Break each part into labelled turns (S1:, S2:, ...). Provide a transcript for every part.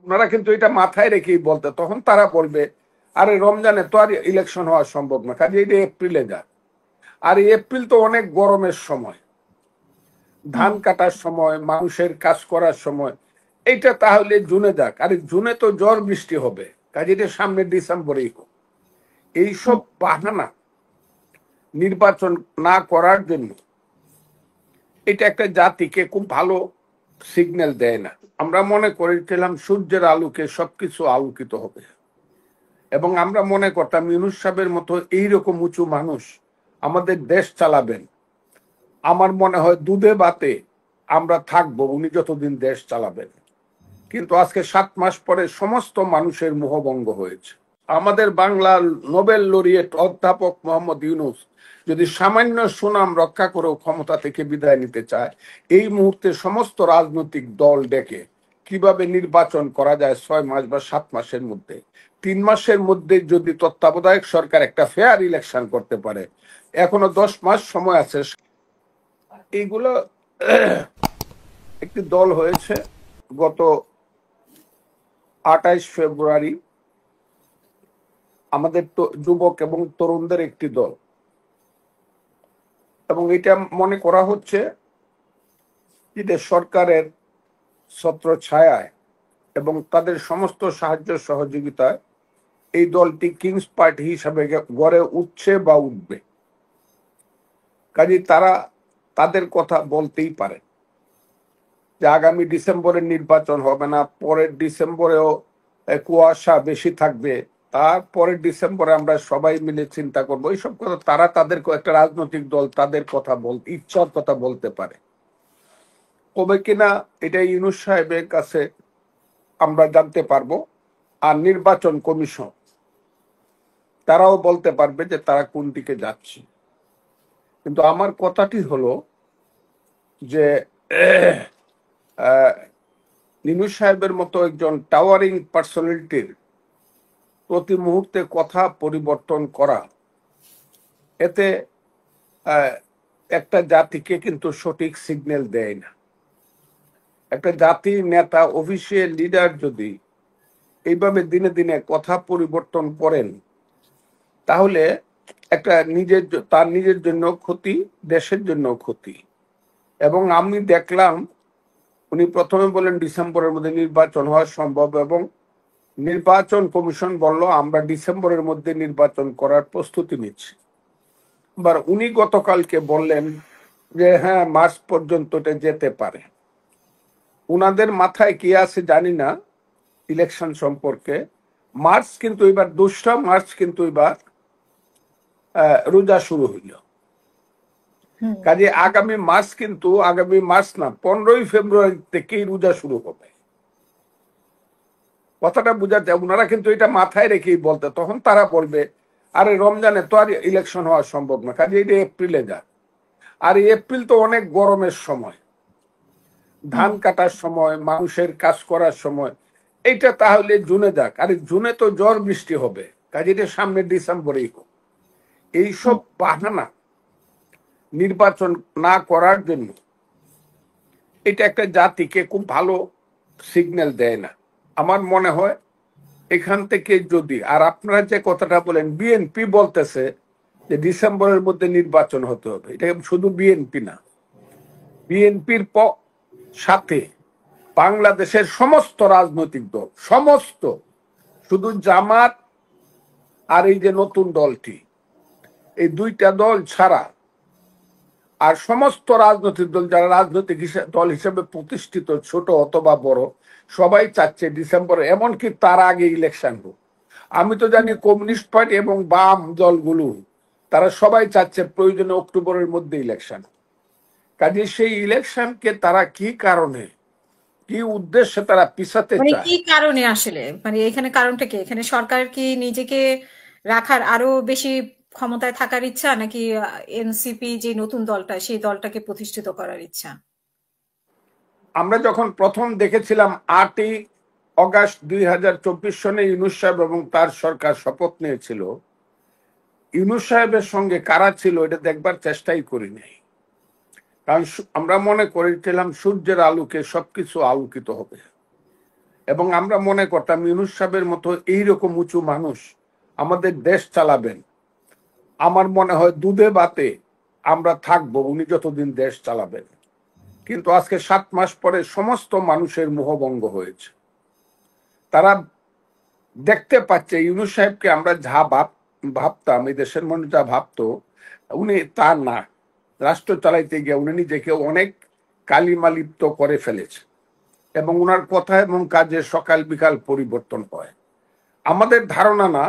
S1: ওনারা কিন্তু এটা মাথায় রেখেই বলতে, তখন তারা বলবে আরে রমজানে তো আর ইলেকশন হওয়া সম্ভব না, কাজে এটা এপ্রিলে যাক। আর এপ্রিল তো অনেক গরমের সময়, ধান কাটার সময়, মানুষের কাজ করার সময়, এইটা তাহলে জুনে যাক। আরে জুনে তো ঝড় বৃষ্টি হবে, কাজে এটা সামনে ডিসেম্বরেই হোক। এইসব বাহানা নির্বাচন না করার জন্য এটা একটা জাতিকে খুব ভালো সিগন্যাল দেয় না। আমরা মনে করেছিলাম সূর্যের আলোকে সবকিছু আলোকিত হবে, এবং আমরা মনে করতাম ইউনূস সাহেবের মতো এইরকম উঁচু মানুষ আমাদের দেশ চালাবেন। আমার মনে হয় দুধে বাতে আমরা থাকবো উনি যতদিন দেশ চালাবেন। কিন্তু আজকে 7 মাস পরে সমস্ত মানুষের মোহভঙ্গ হয়েছে। আমাদের বাংলার নোবেল লরিয়েট অধ্যাপক মোহাম্মদ ইউনূস যদি সামান্য সুনাম রক্ষা করেও ক্ষমতা থেকে বিদায় নিতে চায়, এই মুহূর্তে সমস্ত রাজনৈতিক দল ডেকে কিভাবে নির্বাচন করা যায় 6 মাস বা 7 মাসের মধ্যে, 3 মাসের মধ্যে যদি তত্ত্বাবধায়ক সরকার একটা ফেয়ার ইলেকশন করতে পারে, এখনো 10 মাস সময় আছে। এইগুলো একটি দল হয়েছে গত 28 ফেব্রুয়ারি, আমাদের তো যুবক এবং তরুণদের একটি দল, এবং এটা মনে করা হচ্ছে যে সরকারের ছত্র ছায়ায় এবং তাদের সমস্ত সাহায্য সহযোগিতায় এই দলটি কিংস পার্টি হিসাবে গড়ে উঠছে বা উঠবে। কাজে তারা তাদের কথা বলতেই পারে যে আগামী ডিসেম্বরে নির্বাচন হবে না, পরের ডিসেম্বরেও কুয়াশা বেশি থাকবে, তারপরের ডিসেম্বরে আমরা সবাই মিলে চিন্তা করবো। এইসব কথা তারা তাদের একটা রাজনৈতিক দল তাদের কথা বলতে, ইচ্ছার কথা বলতে পারে। কবে কিনা এটা ইউনূস সাহেবের কাছে আমরা জানতে পারবো। আর নির্বাচন কমিশন তারাও বলতে পারবে যে তারা কোন দিকে যাচ্ছে। কিন্তু আমার কথাটি হলো যে ইউনূস সাহেবের মতো একজন টাওয়ারিং পার্সোনালিটির প্রতি মুহূর্তে কথা পরিবর্তন করা, এতে একটা জাতিকে কিন্তু সঠিক সিগন্যাল দেয় না। একটা জাতির নেতা, অফিসিয়াল লিডার যদি এইভাবে দিনে দিনে কথা পরিবর্তন করেন, তাহলে একটা তার নিজের জন্য ক্ষতি, দেশের জন্য ক্ষতি। এবং আমি দেখলাম উনি প্রথমে বলেন ডিসেম্বরের মধ্যে নির্বাচন হওয়া সম্ভব, এবং নির্বাচন কমিশন বলল আমরা ডিসেম্বরের মধ্যে নির্বাচন করার প্রস্তুতি নিচ্ছি। এবার উনি গতকালকে বললেন যে হ্যাঁ মার্চ পর্যন্ত এটা যেতে পারে। উনাদের মাথায় কি আছে জানি না ইলেকশন সম্পর্কে। মার্চ কিন্তু এবার 2রা মার্চ কিন্তু এবার রোজা শুরু হইল। কাজে আগামী মাস না 15ই ফেব্রুয়ারি থেকেই রোজা শুরু হবে। কথাটা বুঝাতে, ওনারা কিন্তু এটা মাথায় রেখেই বলতে, তখন তারা বলবে আরে রমজানে তো আর ইলেকশন হওয়া সম্ভব না, কাজে এটা এপ্রিলে যাক। আর এপ্রিল তো অনেক গরমের সময়, ধান কাটার সময়, মানুষের কাজ করার সময়, এইটা তাহলে জুনে যাক। আরে জুনে তো ঝড় বৃষ্টি হবে, কাজে এটা সামনে ডিসেম্বরেই হোক। এইসব বাহানা নির্বাচন না করার জন্য এটা একটা জাতিকে খুব ভালো সিগন্যাল দেয় না। আমার মনে হয় এখান থেকে যদি, আর আপনারা যে কথাটা বলেন বিএনপি বলতেছে যে ডিসেম্বরের মধ্যে নির্বাচন হতে হবে, এটা শুধু বিএনপি না, বিএনপির সাথে বাংলাদেশের সমস্ত রাজনৈতিক দল, সমস্ত, শুধু জামাত আর এই যে নতুন দলটি, এই 2টা দল ছাড়া আর সমস্ত রাজনৈতিক দল যারা রাজনৈতিক দল হিসেবে প্রতিষ্ঠিত, ছোট অথবা বড়, সবাই চাচ্ছে ডিসেম্বরে, এমনকি তার আগে ইলেকশন হোক। আমি তো জানি কমিউনিস্ট পার্টি এবং বাম দলগুলো তারা সবাই চাচ্ছে প্রয়োজনে অক্টোবরের মধ্যে ইলেকশন। কাজে সেই ইলেকশনকে তারা কি কারণে, কি উদ্দেশ্যে তারা পিছাতে চায়,
S2: কি কারণে আসলে, এখানে কারণটা কি? এখানে সরকার কি নিজেকে রাখার আরো বেশি ক্ষমতায় থাকার ইচ্ছা, নাকি এনসিপি যে নতুন দলটা সেই দলটাকে প্রতিষ্ঠিত করার ইচ্ছা?
S1: আমরা যখন প্রথম দেখেছিলাম 8ই অগাস্ট 2024 সনে ইউনূস সাহেব এবং তার সরকার শপথ নিয়েছিল, ইউনূস সাহেবের সঙ্গে কারা ছিল এটা দেখবার চেষ্টাই করি নাই। কারণ আমরা মনে করেছিলাম সূর্যের আলোকে সবকিছু আলোকিত হবে, এবং আমরা মনে করতাম ইউনূস সাহেবের মতো এইরকম উঁচু মানুষ আমাদের দেশ চালাবেন। আমার মনে হয় দুধে ভাতে আমরা থাকবো উনি যতদিন দেশ চালাবেন। কিন্তু আজকে 7 মাস পরে সমস্ত মানুষের মোহভঙ্গ হয়েছে। তারা দেখতে পাচ্ছে ইউনূস সাহেবকে আমরা যা ভাবতাম, এই দেশের মানুষ যা ভাবতো, উনি তা না। রাষ্ট্র চালাইতে গিয়ে উনি নিজেকে অনেক কালিমালিপ্ত করে ফেলেছে এবং উনার কথা এবং কাজে সকাল বিকাল পরিবর্তন হয়। আমাদের ধারণা না,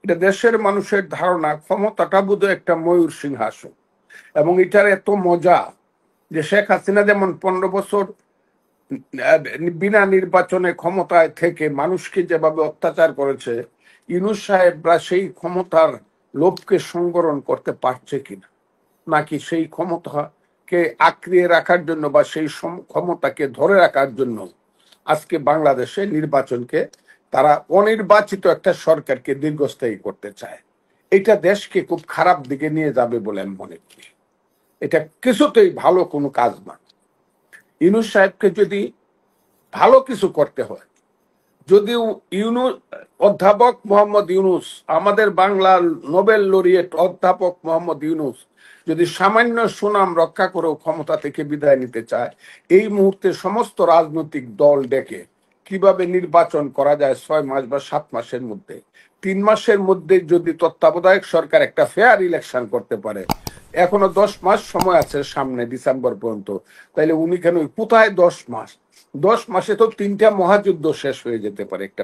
S1: এটা দেশের মানুষের ধারণা, ক্ষমতাটা বোধহয় একটা ময়ূর সিংহাসন এবং এটার এত মজা যে শেখ হাসিনা যেমন 15 বছর বিনা নির্বাচনে ক্ষমতায় থেকে মানুষকে যেভাবে অত্যাচার করেছে, ইউনূস সাহেবরা সেই ক্ষমতার লোভকে সংবরণ করতে পারছে কিনা, নাকি সেই ক্ষমতাকে আঁকড়িয়ে রাখার জন্য বা সেই ক্ষমতাকে ধরে রাখার জন্য আজকে বাংলাদেশে নির্বাচনকে তারা অনির্বাচিত একটা সরকারকে দীর্ঘস্থায়ী করতে চায়। এটা দেশকে খুব খারাপ দিকে নিয়ে যাবে বলে আমি মনে করি। এটা কিছুতেই ভালো কোনো কাজ না। ইউনূস সাহেবকে যদি ভালো কিছু করতে হয়, যদি অধ্যাপক মোহাম্মদ ইউনূস, আমাদের বাংলার নোবেল লরিয়েট অধ্যাপক মোহাম্মদ ইউনূস যদি সামান্য সুনাম রক্ষা করেও ক্ষমতা থেকে বিদায় নিতে চায়, এই মুহূর্তে সমস্ত রাজনৈতিক দল ডেকে কিভাবে নির্বাচন করা যায় 6 মাস বা 7 মাসের মধ্যে, 3 মাসের মধ্যে যদি তত্ত্বাবধায়ক সরকার একটা ফেয়ার ইলেকশন করতে পারে, এখনো 10 মাস সময় আছে সামনে ডিসেম্বর পর্যন্ত, তাইলে উনি কেন কোথায় 10 মাস? 10 মাসে তো 3টা মহাযুদ্ধ শেষ হয়ে যেতে পারে একটা